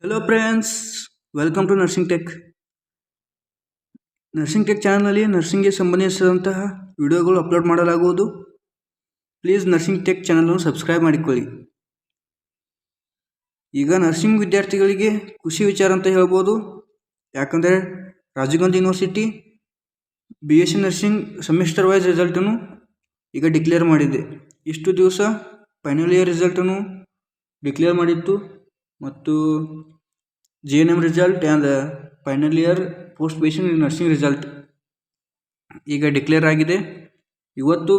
Hello friends, welcome to nursing tech. Nursing tech ಚಾನಲ್ನಲ್ಲಿ ನರ್ಸಿಂಗ್ಗೆ ಸಂಬಂಧಿಸಿದಂತಹ ವಿಡಿಯೋಗಳು ಅಪ್ಲೋಡ್ ಮಾಡಲಾಗುವುದು. ಪ್ಲೀಸ್ ನರ್ಸಿಂಗ್ ಟೆಕ್ ಚಾನಲನ್ನು ಸಬ್ಸ್ಕ್ರೈಬ್ ಮಾಡಿಕೊಳ್ಳಿ. ಈಗ ನರ್ಸಿಂಗ್ ವಿದ್ಯಾರ್ಥಿಗಳಿಗೆ ಖುಷಿ ವಿಚಾರ ಅಂತ ಹೇಳ್ಬೋದು. ಯಾಕಂದರೆ Rajiv Gandhi university BSc nursing semester wise ರಿಸಲ್ಟನ್ನು ಈಗ ಡಿಕ್ಲೇರ್ ಮಾಡಿದೆ. ಇಷ್ಟು ದಿವಸ ಫೈನಲ್ ಇಯರ್ ರಿಸಲ್ಟನ್ನು ಡಿಕ್ಲೇರ್ ಮಾಡಿತ್ತು ಮತ್ತು JNM result and final year post basic nursing result ಈಗ ಡಿಕ್ಲೇರ್ ಆಗಿದೆ. ಇವತ್ತು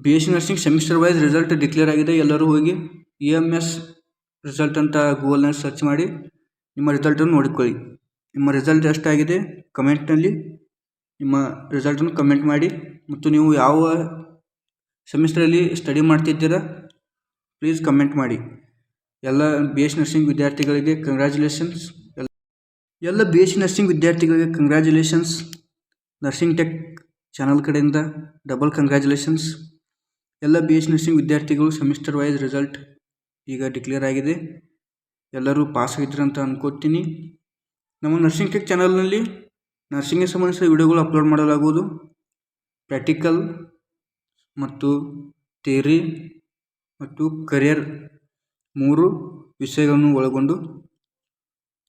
BSc nursing semester wise result declare ಆಗಿದೆ. ಎಲ್ಲರೂ ಹೋಗಿ EMS ರಿಸಲ್ಟ್ ಅಂತ ಗೂಗಲ್ನಲ್ಲಿ ಸರ್ಚ್ ಮಾಡಿ ನಿಮ್ಮ ರಿಸಲ್ಟನ್ನು ನೋಡಿಕೊಳ್ಳಿ. ನಿಮ್ಮ ರಿಸಲ್ಟ್ ಎಷ್ಟಾಗಿದೆ ಕಮೆಂಟ್ನಲ್ಲಿ ನಿಮ್ಮ ರಿಸಲ್ಟನ್ನು ಕಮೆಂಟ್ ಮಾಡಿ. ಮತ್ತು ನೀವು ಯಾವ ಸೆಮಿಸ್ಟರಲ್ಲಿ ಸ್ಟಡಿ ಮಾಡ್ತಿದ್ದೀರಾ ಪ್ಲೀಸ್ ಕಮೆಂಟ್ ಮಾಡಿ. ಎಲ್ಲ BSc ನರ್ಸಿಂಗ್ ವಿದ್ಯಾರ್ಥಿಗಳಿಗೆ ಕಂಗ್ರ್ಯಾಚುಲೇಷನ್ಸ್. ಎಲ್ಲ BSc ನರ್ಸಿಂಗ್ ವಿದ್ಯಾರ್ಥಿಗಳಿಗೆ ಕಂಗ್ರ್ಯಾಚುಲೇಷನ್ಸ್. ನರ್ಸಿಂಗ್ ಟೆಕ್ ಚಾನಲ್ ಕಡೆಯಿಂದ ಡಬಲ್ ಕಂಗ್ರ್ಯಾಚುಲೇಷನ್ಸ್. ಎಲ್ಲ BSc ನರ್ಸಿಂಗ್ ವಿದ್ಯಾರ್ಥಿಗಳು ಸೆಮಿಸ್ಟರ್ ವೈಸ್ ರಿಸಲ್ಟ್ ಈಗ ಡಿಕ್ಲೇರ್ ಆಗಿದೆ. ಎಲ್ಲರೂ ಪಾಸ್ ಆಗಿದ್ರು ಅಂತ ಅನ್ಕೋತೀನಿ. ನಮ್ಮ ನರ್ಸಿಂಗ್ ಟೆಕ್ ಚಾನಲ್ನಲ್ಲಿ ನರ್ಸಿಂಗ್ಗೆ ಸಂಬಂಧಿಸಿದ ವಿಡಿಯೋಗಳು ಅಪ್ಲೋಡ್ ಮಾಡಲಾಗುವುದು. ಪ್ರಾಕ್ಟಿಕಲ್ ಮತ್ತು ಥಿಯರಿ ಮತ್ತು ಕರಿಯರ್ 3 ವಿಷಯಗಳನ್ನು ಒಳಗೊಂಡು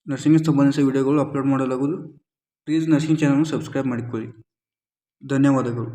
ನರ್ಸಿಂಗ್ಗೆ ಸಂಬಂಧಿಸಿದ ವಿಡಿಯೋಗಳು ಅಪ್ಲೋಡ್ ಮಾಡಲಾಗುವುದು. ಪ್ಲೀಸ್ ನರ್ಸಿಂಗ್ ಚಾನಲ್ನ ಸಬ್ಸ್ಕ್ರೈಬ್ ಮಾಡಿಕೊಳ್ಳಿ. ಧನ್ಯವಾದಗಳು.